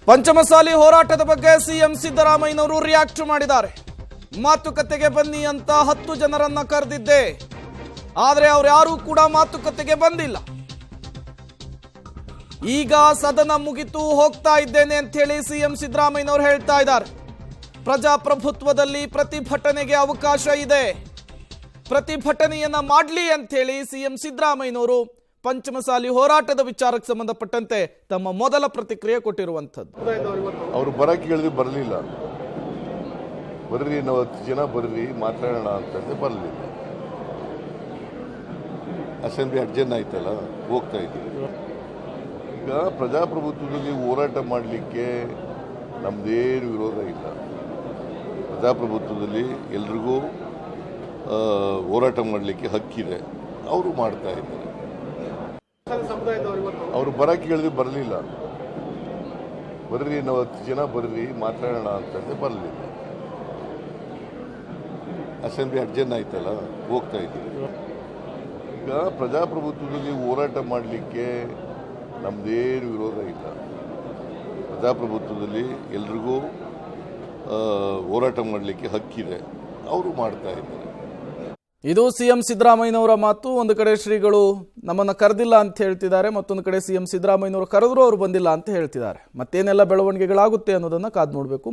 ಪಂಚಮಸಾಲಿ ಹೋರಾಟದ ಬಗ್ಗೆ ಸಿಎಂ ಸಿದ್ದರಾಮಯ್ಯನವರು ರಿಯಾಕ್ಟ್ ಮಾಡಿದ್ದಾರೆ. ಮಾತುಕತೆಗೆ ಬನ್ನಿ ಅಂತ 10 ಜನರನ್ನ ಕರೆದಿದ್ದೆ, ಆದರೆ ಅವರು ಯಾರೂ ಕೂಡ ಮಾತುಕತೆಗೆ ಬಂದಿಲ್ಲ. ಈಗ ಸದನ ಮುಗಿತು, ಹೋಗ್ತಾ ಇದ್ದೇನೆ ಅಂತ ಹೇಳಿ ಸಿಎಂ ಸಿದ್ದರಾಮಯ್ಯನವರು ಹೇಳ್ತಾ ಇದ್ದಾರೆ. ಪ್ರಜಾಪ್ರಭುತ್ವದಲ್ಲಿ ಪ್ರತಿಭಟನೆಗೆ ಅವಕಾಶ ಇದೆ, ಪ್ರತಿಭಟನೆಯನ್ನ ಮಾಡಲಿ ಅಂತ ಹೇಳಿ ಸಿಎಂ ಸಿದ್ದರಾಮಯ್ಯನವರು ಪಂಚಮಸಾಲಿ ಹೋರಾಟದ ವಿಚಾರಕ್ಕೆ ಸಂಬಂಧಪಟ್ಟಂತೆ ತಮ್ಮ ಮೊದಲ ಪ್ರತಿಕ್ರಿಯೆ ಕೊಟ್ಟಿರುವಂಥದ್ದು. ಅವರು ಬರಕ್ಕೆ ಹೇಳಿದ್ರೆ ಬರಲಿಲ್ಲ. ಬರ್ರಿ, ನಾವು 10 ಜನ ಬರ್ರಿ ಮಾತಾಡೋಣ ಅಂತಂದ್ರೆ ಬರಲಿಲ್ಲ. ಅಸೆಂಬ್ಲಿ ಅಡ್ಜರ್ನ್ ಆಯ್ತಲ್ಲ, ಹೋಗ್ತಾ ಇದ್ದೀವಿ. ಈಗ ಪ್ರಜಾಪ್ರಭುತ್ವದಲ್ಲಿ ಹೋರಾಟ ಮಾಡಲಿಕ್ಕೆ ನಮ್ದೇನು ವಿರೋಧ ಇಲ್ಲ. ಪ್ರಜಾಪ್ರಭುತ್ವದಲ್ಲಿ ಎಲ್ರಿಗೂ ಹೋರಾಟ ಮಾಡಲಿಕ್ಕೆ ಹಕ್ಕಿದೆ, ಅವರು ಮಾಡ್ತಾ ಇದ್ದಾರೆ. ಅವರು ಬರಕ್ಕೆ ಹೇಳಿದ್ರೆ ಬರಲಿಲ್ಲ. ಬರ್ರಿ, ನಾವು 10 ಜನ ಬರ್ರಿ ಮಾತಾಡೋಣ ಅಂತಂದ್ರೆ ಬರಲಿಲ್ಲ. ಅಸೆಂಬ್ಲಿ ಅಡ್ಜರ್ನ್ ಆಯ್ತಲ್ಲ, ಹೋಗ್ತಾ ಇದ್ದೀವಿ. ಈಗ ಪ್ರಜಾಪ್ರಭುತ್ವದಲ್ಲಿ ಹೋರಾಟ ಮಾಡಲಿಕ್ಕೆ ನಮ್ದೇನು ವಿರೋಧ ಇಲ್ಲ. ಪ್ರಜಾಪ್ರಭುತ್ವದಲ್ಲಿ ಎಲ್ರಿಗೂ ಹೋರಾಟ ಮಾಡಲಿಕ್ಕೆ ಹಕ್ಕಿದೆ, ಅವರು ಮಾಡ್ತಾ ಇದ್ದಾರೆ. ಇದು ಸಿಎಂ ಸಿದ್ದರಾಮಯ್ಯನವರ ಮಾತು. ಒಂದು ಕಡೆ ಶ್ರೀಗಳು ನಮ್ಮನ್ನು ಕರೆದಿಲ್ಲ ಅಂತ ಹೇಳ್ತಿದ್ದಾರೆ, ಮತ್ತೊಂದು ಕಡೆ ಸಿಎಂ ಸಿದ್ದರಾಮಯ್ಯನವರು ಕರೆದ್ರು ಅವರು ಬಂದಿಲ್ಲ ಅಂತ ಹೇಳ್ತಿದ್ದಾರೆ. ಮತ್ತೇನೆಲ್ಲ ಬೆಳವಣಿಗೆಗಳಾಗುತ್ತೆ ಅನ್ನೋದನ್ನ ಕಾದು ನೋಡಬೇಕು.